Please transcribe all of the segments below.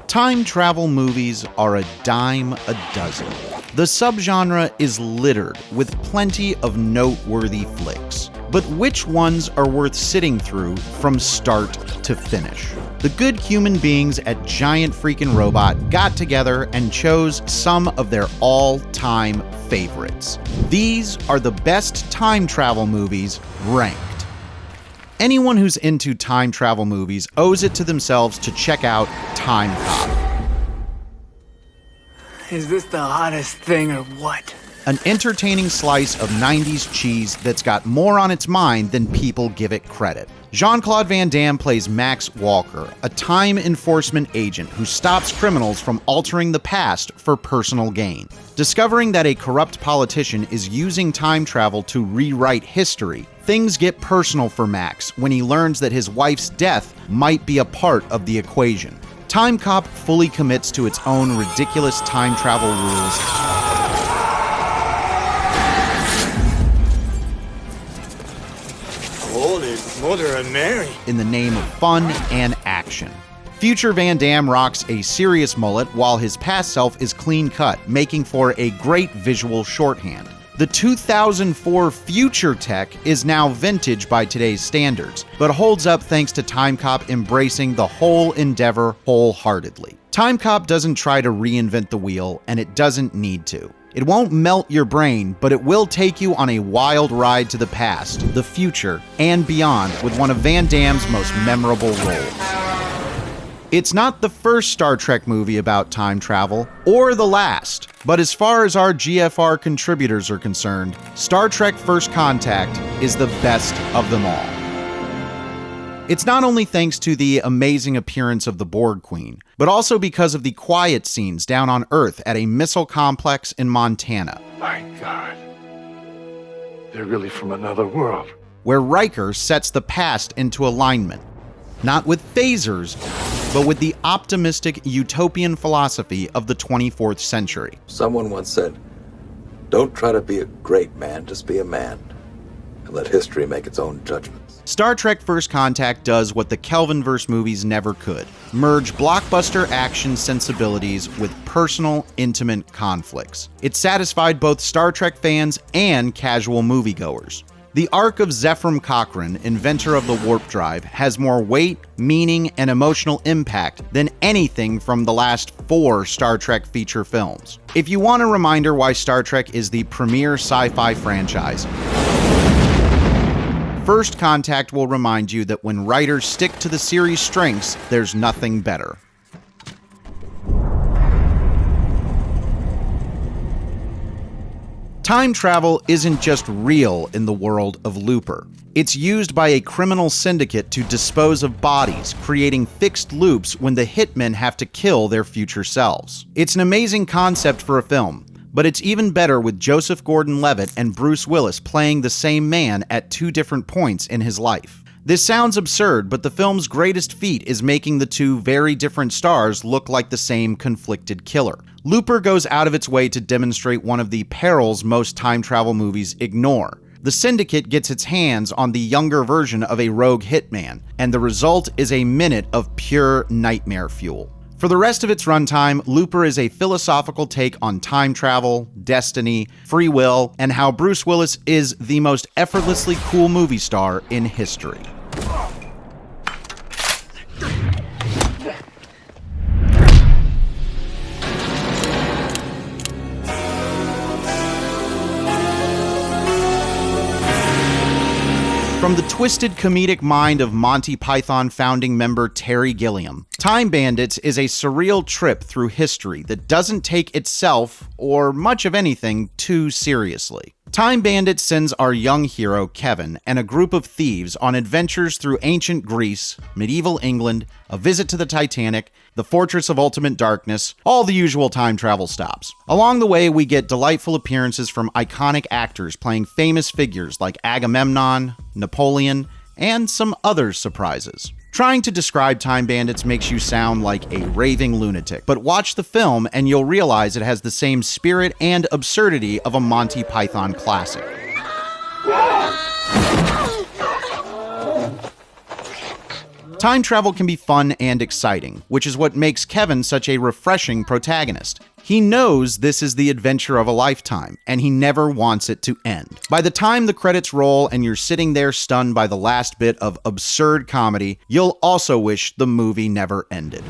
Time travel movies are a dime a dozen. The subgenre is littered with plenty of noteworthy flicks. But which ones are worth sitting through from start to finish? The good human beings at Giant Freakin Robot got together and chose some of their all-time favorites. These are the best time travel movies ranked. Anyone who's into time travel movies owes it to themselves to check out Time Cop. Is this the hottest thing or what? An entertaining slice of 90s cheese that's got more on its mind than people give it credit. Jean-Claude Van Damme plays Max Walker, a time enforcement agent who stops criminals from altering the past for personal gain. Discovering that a corrupt politician is using time travel to rewrite history, things get personal for Max when he learns that his wife's death might be a part of the equation. Time Cop fully commits to its own ridiculous time travel rules. Mother and Mary. In the name of fun and action. Future Van Damme rocks a serious mullet while his past self is clean cut, making for a great visual shorthand. The 2004 future tech is now vintage by today's standards, but holds up thanks to Time Cop embracing the whole endeavor wholeheartedly. Time Cop doesn't try to reinvent the wheel, and it doesn't need to. It won't melt your brain, but it will take you on a wild ride to the past, the future, and beyond with one of Van Damme's most memorable roles. It's not the first Star Trek movie about time travel, or the last, but as far as our GFR contributors are concerned, Star Trek First Contact is the best of them all. It's not only thanks to the amazing appearance of the Borg Queen, but also because of the quiet scenes down on Earth at a missile complex in Montana. My God. They're really from another world. Where Riker sets the past into alignment. Not with phasers, but with the optimistic utopian philosophy of the 24th century. Someone once said, "Don't try to be a great man, just be a man, and let history make its own judgments." Star Trek First Contact does what the Kelvinverse movies never could: merge blockbuster action sensibilities with personal, intimate conflicts. It satisfied both Star Trek fans and casual moviegoers. The arc of Zefram Cochrane, inventor of the warp drive, has more weight, meaning, and emotional impact than anything from the last 4 Star Trek feature films. If you want a reminder why Star Trek is the premier sci-fi franchise, First Contact will remind you that when writers stick to the series' strengths, there's nothing better. Time travel isn't just real in the world of Looper. It's used by a criminal syndicate to dispose of bodies, creating fixed loops when the hitmen have to kill their future selves. It's an amazing concept for a film, but it's even better with Joseph Gordon-Levitt and Bruce Willis playing the same man at 2 different points in his life. This sounds absurd, but the film's greatest feat is making the 2 very different stars look like the same conflicted killer. Looper goes out of its way to demonstrate one of the perils most time travel movies ignore. The Syndicate gets its hands on the younger version of a rogue hitman, and the result is a minute of pure nightmare fuel. For the rest of its runtime, Looper is a philosophical take on time travel, destiny, free will, and how Bruce Willis is the most effortlessly cool movie star in history. From the twisted comedic mind of Monty Python founding member Terry Gilliam, Time Bandits is a surreal trip through history that doesn't take itself, or much of anything, too seriously. Time Bandits sends our young hero, Kevin, and a group of thieves on adventures through ancient Greece, medieval England, a visit to the Titanic, the Fortress of Ultimate Darkness, all the usual time travel stops. Along the way, we get delightful appearances from iconic actors playing famous figures like Agamemnon, Napoleon, and some other surprises. Trying to describe Time Bandits makes you sound like a raving lunatic, but watch the film and you'll realize it has the same spirit and absurdity of a Monty Python classic. Time travel can be fun and exciting, which is what makes Kevin such a refreshing protagonist. He knows this is the adventure of a lifetime, and he never wants it to end. By the time the credits roll and you're sitting there stunned by the last bit of absurd comedy, you'll also wish the movie never ended.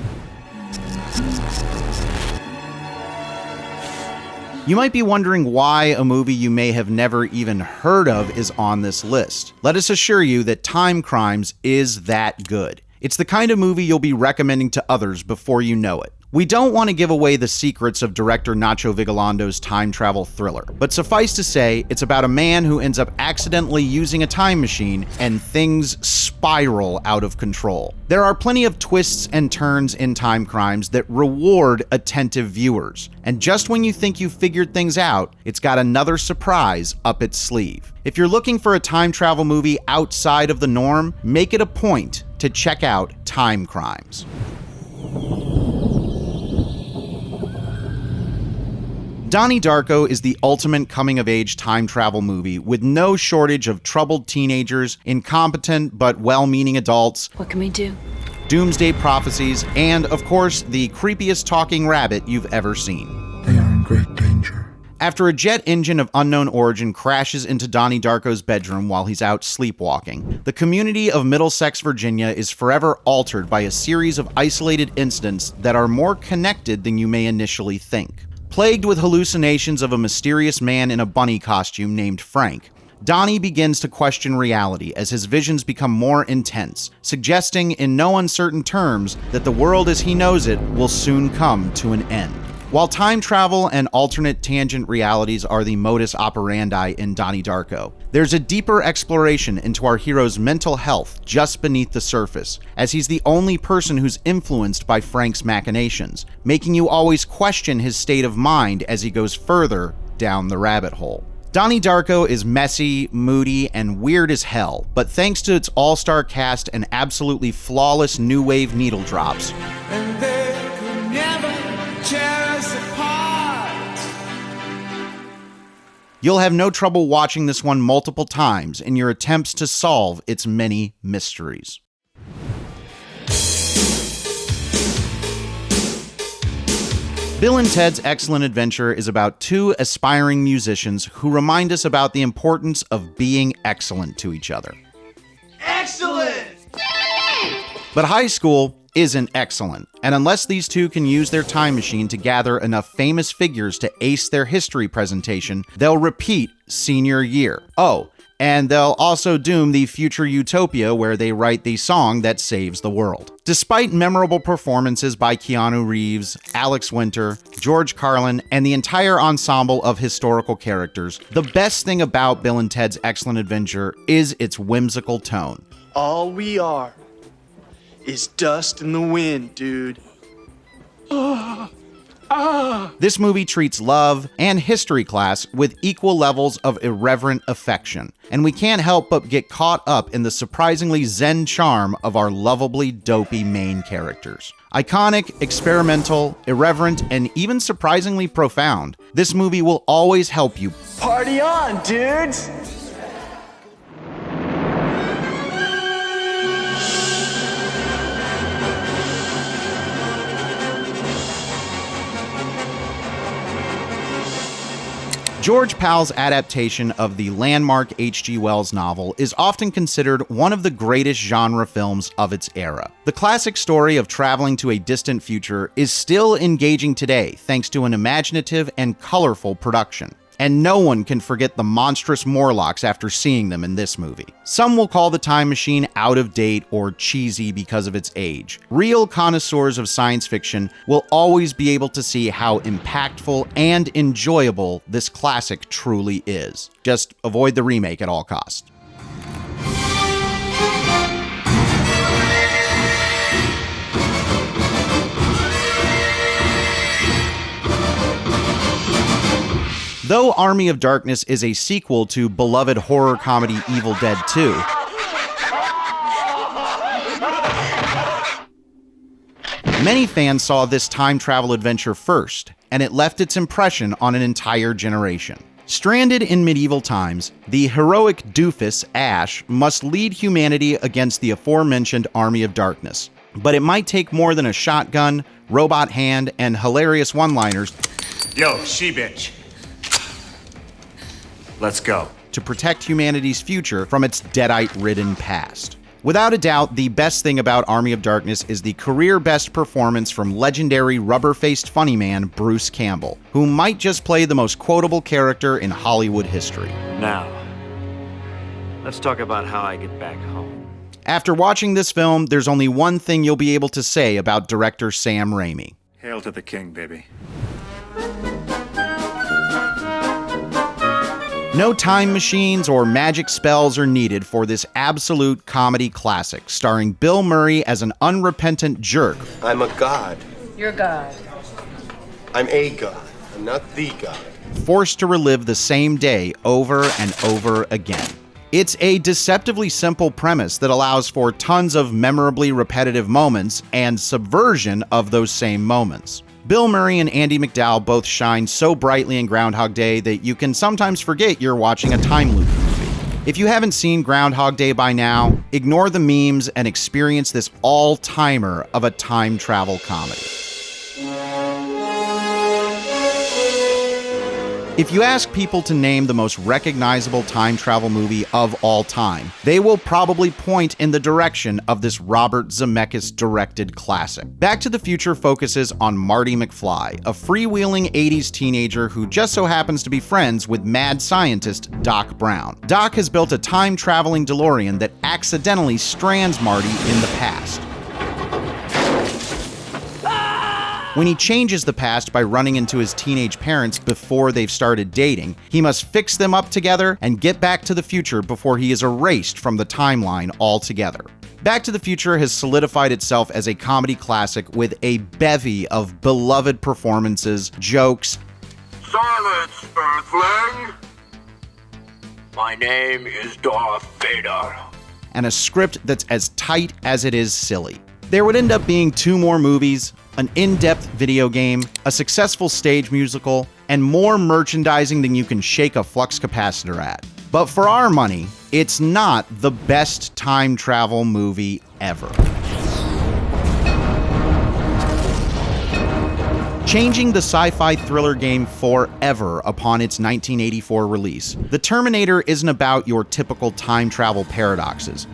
You might be wondering why a movie you may have never even heard of is on this list. Let us assure you that Time Crimes is that good. It's the kind of movie you'll be recommending to others before you know it. We don't want to give away the secrets of director Nacho Vigalando's time travel thriller, but suffice to say, it's about a man who ends up accidentally using a time machine and things spiral out of control. There are plenty of twists and turns in Time Crimes that reward attentive viewers, and just when you think you've figured things out, it's got another surprise up its sleeve. If you're looking for a time travel movie outside of the norm, make it a point to check out Time Crimes. Donnie Darko is the ultimate coming-of-age time travel movie with no shortage of troubled teenagers, incompetent but well-meaning adults, What can we do? doomsday prophecies, and, of course, the creepiest talking rabbit you've ever seen. They are in great danger. After a jet engine of unknown origin crashes into Donnie Darko's bedroom while he's out sleepwalking, the community of Middlesex, Virginia is forever altered by a series of isolated incidents that are more connected than you may initially think. Plagued with hallucinations of a mysterious man in a bunny costume named Frank, Donnie begins to question reality as his visions become more intense, suggesting in no uncertain terms that the world as he knows it will soon come to an end. While time travel and alternate tangent realities are the modus operandi in Donnie Darko, there's a deeper exploration into our hero's mental health just beneath the surface, as he's the only person who's influenced by Frank's machinations, making you always question his state of mind as he goes further down the rabbit hole. Donnie Darko is messy, moody, and weird as hell, but thanks to its all-star cast and absolutely flawless new wave needle drops, And they could never tear us apart. you'll have no trouble watching this one multiple times in your attempts to solve its many mysteries. Bill and Ted's Excellent Adventure is about two aspiring musicians who remind us about the importance of being excellent to each other. Excellent! But high school isn't excellent, and unless these two can use their time machine to gather enough famous figures to ace their history presentation, they'll repeat senior year. Oh, and they'll also doom the future utopia where they write the song that saves the world. Despite memorable performances by Keanu Reeves, Alex Winter, George Carlin, and the entire ensemble of historical characters, the best thing about Bill and Ted's Excellent Adventure is its whimsical tone. All we are is dust in the wind, dude. This movie treats love and history class with equal levels of irreverent affection, and we can't help but get caught up in the surprisingly zen charm of our lovably dopey main characters. Iconic, experimental, irreverent, and even surprisingly profound, this movie will always help you Party on, dudes! George Pal's adaptation of the landmark H.G. Wells novel is often considered one of the greatest genre films of its era. The classic story of traveling to a distant future is still engaging today thanks to an imaginative and colorful production. And no one can forget the monstrous Morlocks after seeing them in this movie. Some will call the time machine out of date or cheesy because of its age. Real connoisseurs of science fiction will always be able to see how impactful and enjoyable this classic truly is. Just avoid the remake at all costs. Though Army of Darkness is a sequel to beloved horror comedy Evil Dead 2, many fans saw this time travel adventure first, and it left its impression on an entire generation. Stranded in medieval times, the heroic doofus, Ash, must lead humanity against the aforementioned army of darkness. But it might take more than a shotgun, robot hand, and hilarious one-liners Yo, she-bitch. Let's go. to protect humanity's future from its deadite-ridden past. Without a doubt, the best thing about Army of Darkness is the career-best performance from legendary rubber-faced funny man Bruce Campbell, who might just play the most quotable character in Hollywood history. Now, let's talk about how I get back home. After watching this film, there's only one thing you'll be able to say about director Sam Raimi. Hail to the king, baby. No time machines or magic spells are needed for this absolute comedy classic, starring Bill Murray as an unrepentant jerk. I'm a god. You're God. I'm a god. I'm not the god. Forced to relive the same day over and over again. It's a deceptively simple premise that allows for tons of memorably repetitive moments and subversion of those same moments. Bill Murray and Andie MacDowell both shine so brightly in Groundhog Day that you can sometimes forget you're watching a time loop movie. If you haven't seen Groundhog Day by now, ignore the memes and experience this all-timer of a time travel comedy. If you ask people to name the most recognizable time travel movie of all time, they will probably point in the direction of this Robert Zemeckis-directed classic. Back to the Future focuses on Marty McFly, a freewheeling 80s teenager who just so happens to be friends with mad scientist Doc Brown. Doc has built a time-traveling DeLorean that accidentally strands Marty in the past. When he changes the past by running into his teenage parents before they've started dating, he must fix them up together and get back to the future before he is erased from the timeline altogether. Back to the Future has solidified itself as a comedy classic with a bevy of beloved performances, jokes, Silence, Earthling! My name is Darth Vader. and a script that's as tight as it is silly. There would end up being 2 more movies, an in-depth video game, a successful stage musical, and more merchandising than you can shake a flux capacitor at. But for our money, it's not the best time travel movie ever. Changing the sci-fi thriller game forever upon its 1984 release, The Terminator isn't about your typical time travel paradoxes,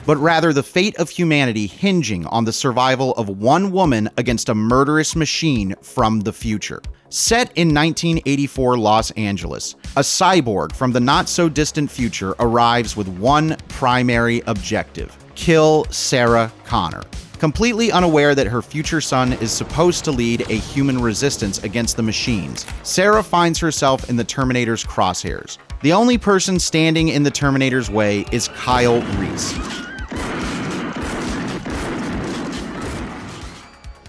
but rather the fate of humanity hinging on the survival of one woman against a murderous machine from the future. Set in 1984 Los Angeles, a cyborg from the not-so-distant future arrives with one primary objective: kill Sarah Connor. Completely unaware that her future son is supposed to lead a human resistance against the machines, Sarah finds herself in the Terminator's crosshairs. The only person standing in the Terminator's way is Kyle Reese,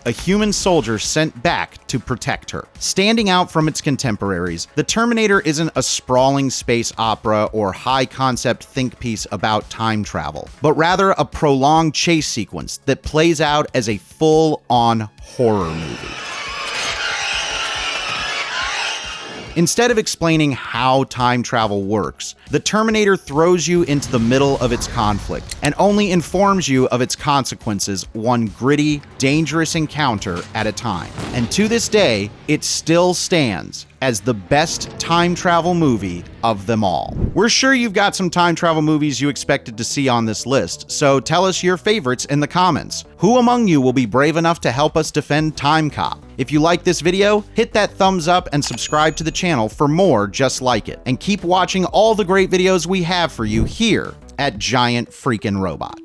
a human soldier sent back to protect her. Standing out from its contemporaries, The Terminator isn't a sprawling space opera or high-concept think piece about time travel, but rather a prolonged chase sequence that plays out as a full-on horror movie. Instead of explaining how time travel works, The Terminator throws you into the middle of its conflict and only informs you of its consequences one gritty, dangerous encounter at a time. And to this day, it still stands as the best time travel movie of them all. We're sure you've got some time travel movies you expected to see on this list, so tell us your favorites in the comments. Who among you will be brave enough to help us defend Time Cop? If you like this video, hit that thumbs up and subscribe to the channel for more just like it. And keep watching all the great videos we have for you here at Giant Freakin Robot.